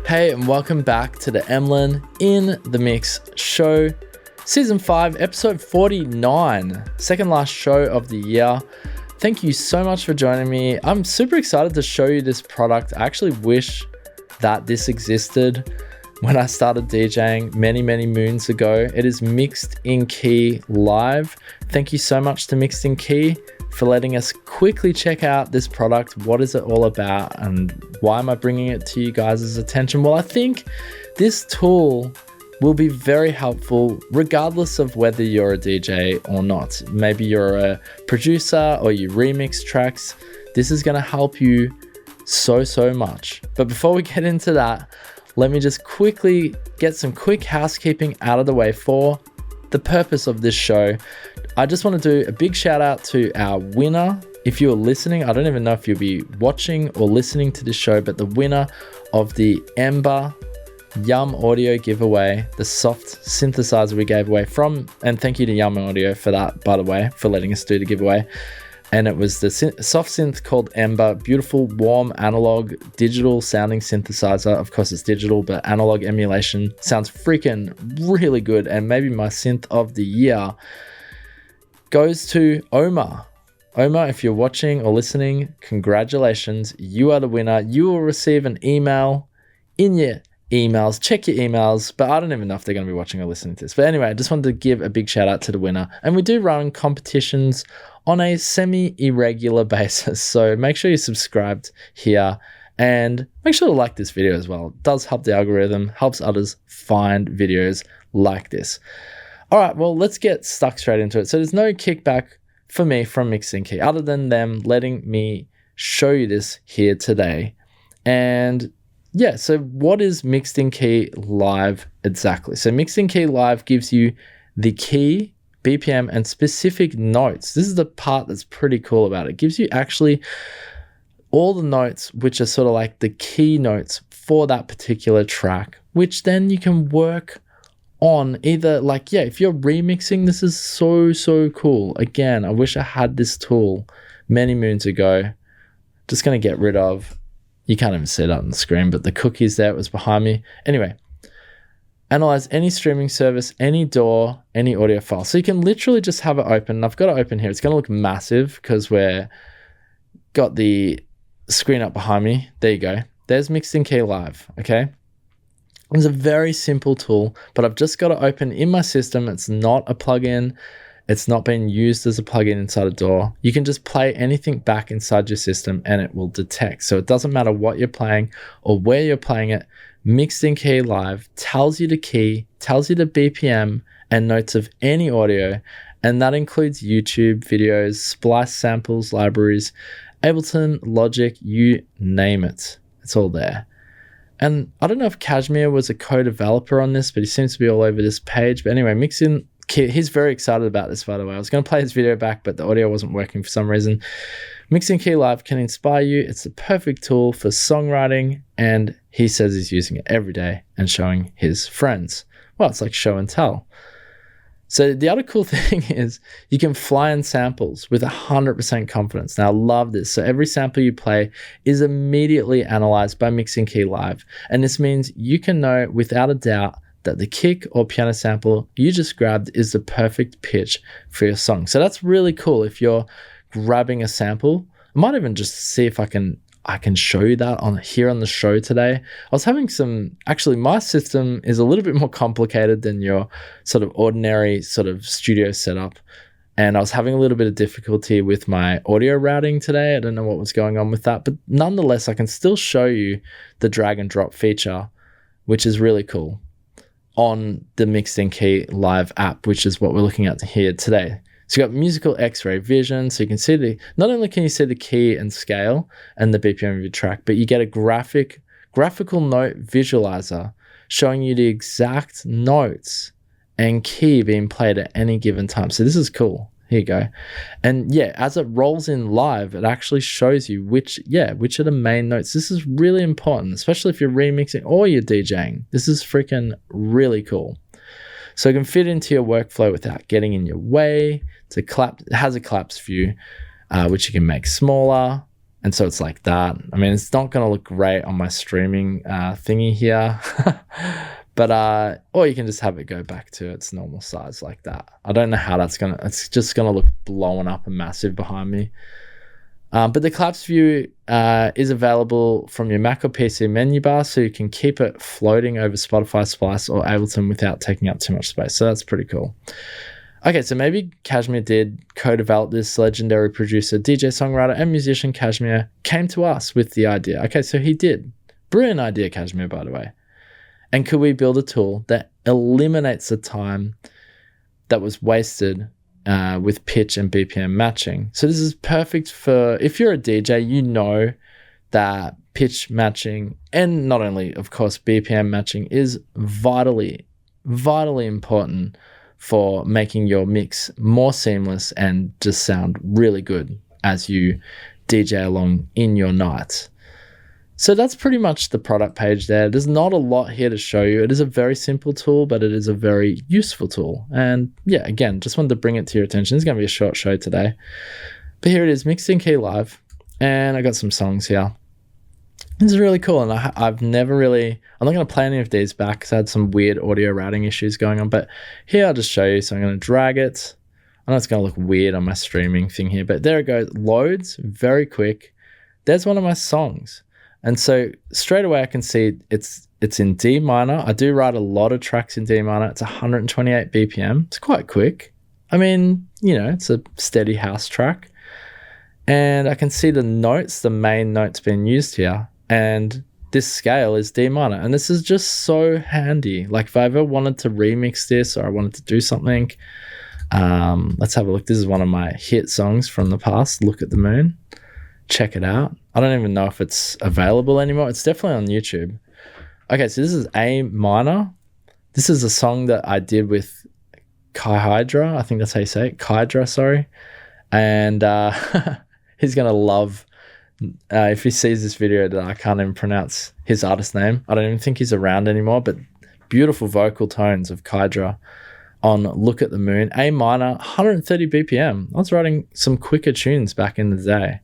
Hey, and welcome back to the Emlyn in the Mix show, season 5, episode 49, second last show of the year. Thank you so much for joining me. I'm super excited to show you this product. I actually wish that this existed when I started DJing many moons ago. It is Mixed in Key Live. Thank you so much to Mixed in Key for letting us quickly check out this product. What is it all about and why am I bringing it to you guys' attention? Well, I think this tool will be very helpful regardless of whether you're a DJ or not. Maybe you're a producer or you remix tracks. This is going to help you so much. But before we get into that, let me just quickly get some quick housekeeping out of the way for the purpose of this show. I just want to do a big shout out to our winner. If you're listening, I don't even know if you'll be watching or listening to this show, but the winner of the Ember Yum Audio giveaway, the soft synthesizer we gave away from, and thank you to Yum Audio for that, by the way, for letting us do the giveaway. And it was the soft synth called Ember, beautiful, warm, analog, digital sounding synthesizer. Of course, it's digital, but analog emulation sounds freaking really good. And maybe my synth of the year goes to Omar. Omar, if you're watching or listening, congratulations. You are the winner. You will receive an email in your emails. Check your emails, but I don't even know if they're going to be watching or listening to this. But anyway, I just wanted to give a big shout out to the winner. And we do run competitions on a semi-irregular basis. So make sure you're subscribed here and make sure to like this video as well. It does help the algorithm, helps others find videos like this. All right, well, let's get stuck straight into it. So there's no kickback for me from Mixed in Key other than them letting me show you this here today. And yeah, so what is Mixed in Key Live exactly? So Mixed in Key Live gives you the key, BPM, and specific notes. This is the part that's pretty cool about it. It gives you actually all the notes, which are sort of like the key notes for that particular track, which then you can work on either like, yeah, if you're remixing, this is so cool. Again, I wish I had this tool many moons ago. Just going to get rid of, you can't even see it on the screen, but the cookies there, it was behind me. Anyway, analyze any streaming service, any DAW, any audio file. So you can literally just have it open. I've got it open here. It's going to look massive because we're got the screen up behind me. There you go. There's Mixed in Key Live. Okay. It's a very simple tool, but I've just got it open in my system. It's not a plugin. It's not being used as a plugin inside a DAW. You can just play anything back inside your system and it will detect. So it doesn't matter what you're playing or where you're playing it. Mixed in Key Live tells you the key, tells you the BPM and notes of any audio, and that includes YouTube videos, Splice samples, libraries, Ableton, Logic, you name it. It's all there. And I don't know if Kashmir was a co-developer on this, but he seems to be all over this page. But anyway, Mixed in Key, he's very excited about this, by the way. I was going to play his video back, but the audio wasn't working for some reason. Mixed in Key Live can inspire you. It's the perfect tool for songwriting, and he says he's using it every day and showing his friends. Well, it's like show and tell. So the other cool thing is you can fly in samples with 100% confidence. Now, I love this. So every sample you play is immediately analyzed by Mixed in Key Live. And this means you can know without a doubt that the kick or piano sample you just grabbed is the perfect pitch for your song. So that's really cool if you're grabbing a sample. I might even just see if I can show you that on here on the show today. I was having actually my system is a little bit more complicated than your sort of ordinary sort of studio setup. And I was having a little bit of difficulty with my audio routing today. I don't know what was going on with that, but nonetheless, I can still show you the drag and drop feature, which is really cool on the Mixed in Key Live app, which is what we're looking at here today. So you got musical X-ray vision, so you can see not only can you see the key and scale and the BPM of your track, but you get a graphical note visualizer showing you the exact notes and key being played at any given time. So this is cool. Here you go. And yeah, as it rolls in live, it actually shows you which are the main notes. This is really important, especially if you're remixing or you're DJing. This is freaking really cool. So it can fit into your workflow without getting in your way. It has a collapse view, which you can make smaller. And so it's like that. I mean, it's not going to look great on my streaming thingy here. But, or you can just have it go back to its normal size like that. I don't know how it's just going to look blown up and massive behind me. But the collapse view is available from your Mac or PC menu bar, so you can keep it floating over Spotify, Splice, or Ableton without taking up too much space. So that's pretty cool. Okay, so maybe Cashmere did co-develop this. Legendary producer, DJ, songwriter, and musician Cashmere came to us with the idea. Okay, so he did. Brilliant idea, Cashmere, by the way. And could we build a tool that eliminates the time that was wasted with pitch and BPM matching? So this is perfect for, if you're a DJ, you know that pitch matching, and not only, of course, BPM matching, is vitally important for making your mix more seamless and just sound really good as you DJ along in your night. So that's pretty much the product page there. There's not a lot here to show you. It is a very simple tool, but it is a very useful tool. And yeah, again, just wanted to bring it to your attention. It's going to be a short show today. But here it is, Mixed in Key Live. And I got some songs here. This is really cool, and I'm not going to play any of these back because I had some weird audio routing issues going on, but here I'll just show you. So I'm going to drag it. I know it's going to look weird on my streaming thing here, but there it goes. Loads very quick. There's one of my songs. And so straight away I can see it's in D minor. I do write a lot of tracks in D minor. It's 128 BPM. It's quite quick. I mean, it's a steady house track. And I can see the notes, the main notes being used here. And this scale is D minor. And this is just so handy. Like if I ever wanted to remix this or I wanted to do something, let's have a look. This is one of my hit songs from the past, Look at the Moon. Check it out. I don't even know if it's available anymore. It's definitely on YouTube. Okay, so this is A minor. This is a song that I did with Kai Hydra. I think that's how you say it. Kydra, sorry. And he's going to love, if he sees this video that I can't even pronounce his artist name. I don't even think he's around anymore, but beautiful vocal tones of Kydra on Look at the Moon. A minor, 130 BPM. I was writing some quicker tunes back in the day.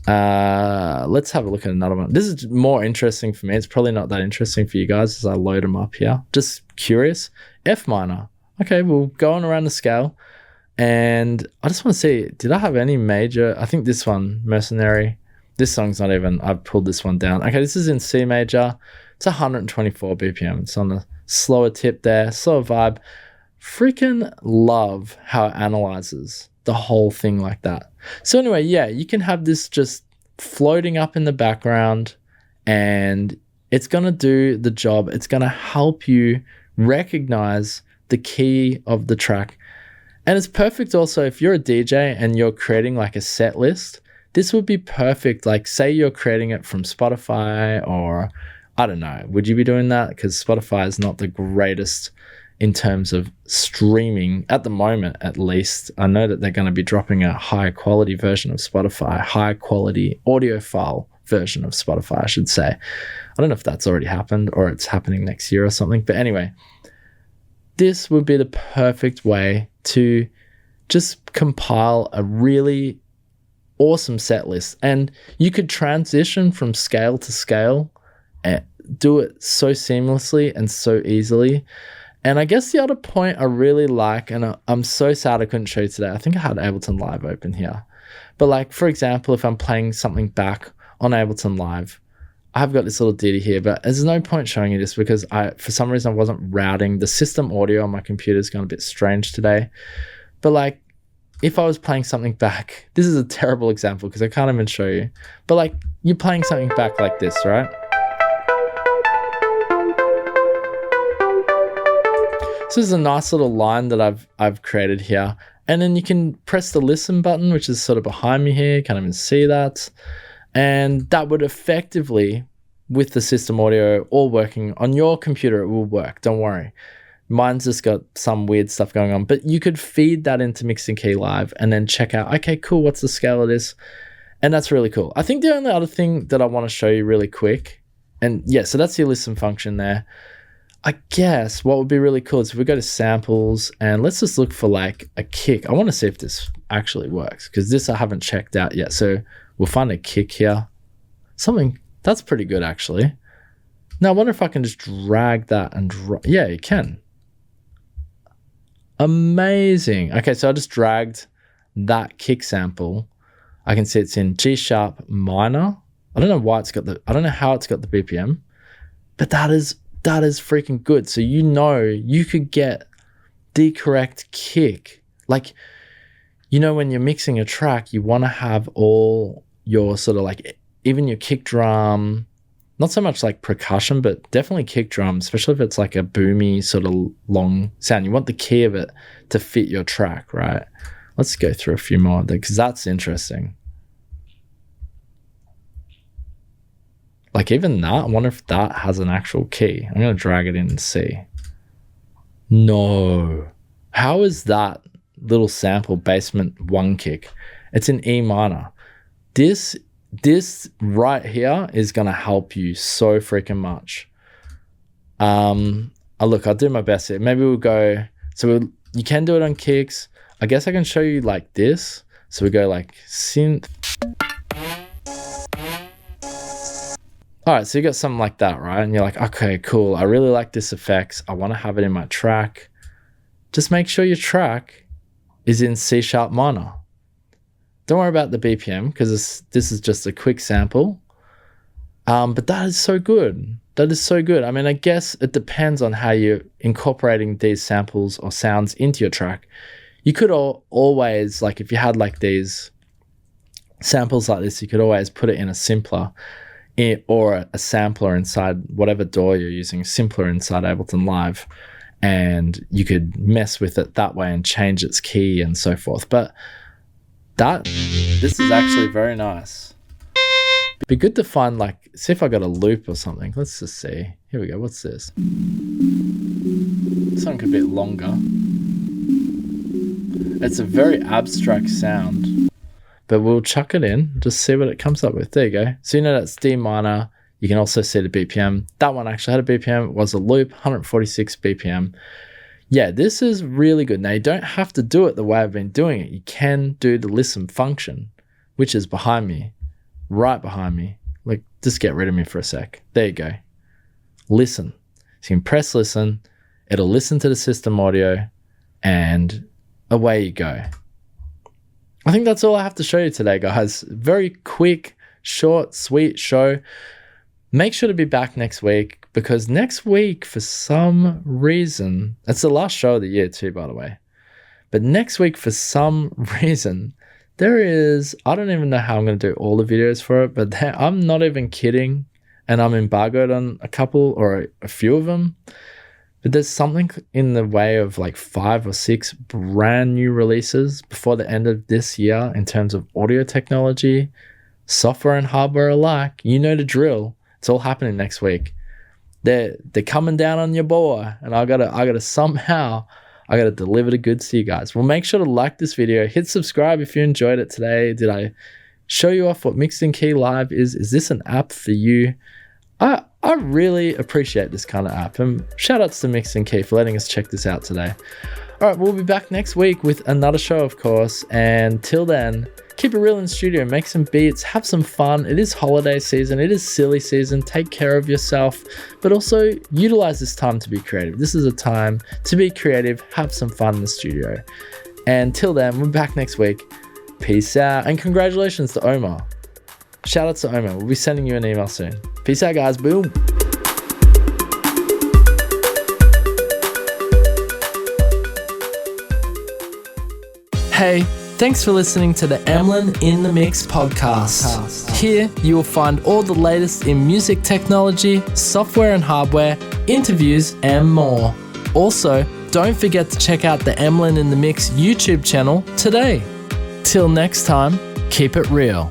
Let's have a look at another one. This is more interesting for me. It's probably not that interesting for you guys as I load them up here. Just curious. F minor. Okay, we'll go on around the scale. And I just want to see, did I have any major? I think this one, Mercenary. This song's not even, I've pulled this one down. Okay, this is in C major. It's 124 BPM. It's on the slower tip there, slower vibe. Freaking love how it analyzes the whole thing like that. So anyway, yeah, you can have this just floating up in the background and it's going to do the job. It's going to help you recognize the key of the track. And it's perfect also if you're a DJ and you're creating like a set list. This would be perfect. Like say you're creating it from Spotify or I don't know. Would you be doing that? Because Spotify is not the greatest in terms of streaming at the moment, at least. I know that they're going to be dropping a high quality version of Spotify, high quality audio file version of Spotify, I should say. I don't know if that's already happened or it's happening next year or something. But anyway, this would be the perfect way to just compile a really awesome set list. And you could transition from scale to scale and do it so seamlessly and so easily. And I guess the other point I really like, and I'm so sad I couldn't show you today. I think I had Ableton Live open here. But like, for example, if I'm playing something back on Ableton Live, I've got this little ditty here, but there's no point showing you this because for some reason, I wasn't routing. The system audio on my computer is going a bit strange today. But like, if I was playing something back, this is a terrible example because I can't even show you. But like, you're playing something back like this, right? So this is a nice little line that I've created here. And then you can press the listen button, which is sort of behind me here. Can't even see that. And that would effectively, with the system audio all working on your computer, it will work. Don't worry. Mine's just got some weird stuff going on. But you could feed that into Mixed in Key Live and then check out, okay, cool, what's the scale of this? And that's really cool. I think the only other thing that I want to show you really quick, and yeah, so that's your listen function there. I guess what would be really cool is if we go to samples and let's just look for like a kick. I want to see if this actually works because this I haven't checked out yet. So We'll find a kick here. Something that's pretty good actually. Now I wonder if I can just drag that and yeah, you can. Amazing. Okay, so I just dragged that kick sample. I can see it's in G sharp minor. I don't know why I don't know how it's got the BPM, but that is freaking good. So you could get the correct kick. Like, when you're mixing a track, you want to have all your sort of like, even your kick drum, not so much like percussion, but definitely kick drum, especially if it's like a boomy sort of long sound. You want the key of it to fit your track, right? Let's go through a few more because that's interesting. Like even that, I wonder if that has an actual key. I'm going to drag it in and see. No. How is that little sample basement 1 kick? It's in E minor. This right here is going to help you so freaking much. Look, I'll do my best here. Maybe we'll go, you can do it on kicks. I guess I can show you like this. So we go like synth. All right, so you got something like that, right? And you're like, okay, cool. I really like this effects. I want to have it in my track. Just make sure your track is in C sharp minor. Don't worry about the BPM because this is just a quick sample. But that is so good. That is so good. I mean, I guess it depends on how you're incorporating these samples or sounds into your track. You could always, like if you had like these samples like this, you could always put it in a simpler or a sampler inside whatever DAW you're using, simpler inside Ableton Live. And you could mess with it that way and change its key and so forth. But this is actually very nice. It'd be good to find see if I got a loop or something. Let's just see. Here we go. What's this? Something a bit longer. It's a very abstract sound, but we'll chuck it in, just see what it comes up with. There you go. So that's D minor. You can also see the BPM. That one actually had a BPM. It was a loop, 146 BPM. Yeah, this is really good. Now, you don't have to do it the way I've been doing it. You can do the listen function, which is behind me, right behind me. Like, just get rid of me for a sec. There you go. Listen. So you can press listen. It'll listen to the system audio, and away you go. I think that's all I have to show you today, guys. Very quick, short, sweet show. Make sure to be back next week because next week, for some reason, it's the last show of the year too, by the way. But next week, for some reason, there is, I don't even know how I'm going to do all the videos for it, but I'm not even kidding. And I'm embargoed on a couple or a few of them. But there's something in the way of like 5 or 6 brand new releases before the end of this year in terms of audio technology, software and hardware alike. You know the drill. It's all happening next week. They're coming down on your boy, and I gotta somehow deliver the goods to you guys. Well, make sure to like this video, hit subscribe if you enjoyed it today. Did I show you off what Mixed in Key Live is? Is this an app for you? I really appreciate this kind of app, and shout outs to Mixed in Key for letting us check this out today. All right, we'll be back next week with another show, of course, and till then, keep it real in the studio, make some beats, have some fun. It is holiday season, it is silly season, take care of yourself, but also utilize this time to be creative. This is a time to be creative, have some fun in the studio. And till then, we're back next week. Peace out, and congratulations to Omar. Shout out to Omar, we'll be sending you an email soon. Peace out, guys, boom. Hey, thanks for listening to the Emlyn in the Mix podcast. Here you will find all the latest in music technology, software and hardware, interviews, and more. Also, don't forget to check out the Emlyn in the Mix YouTube channel today. Till next time, keep it real.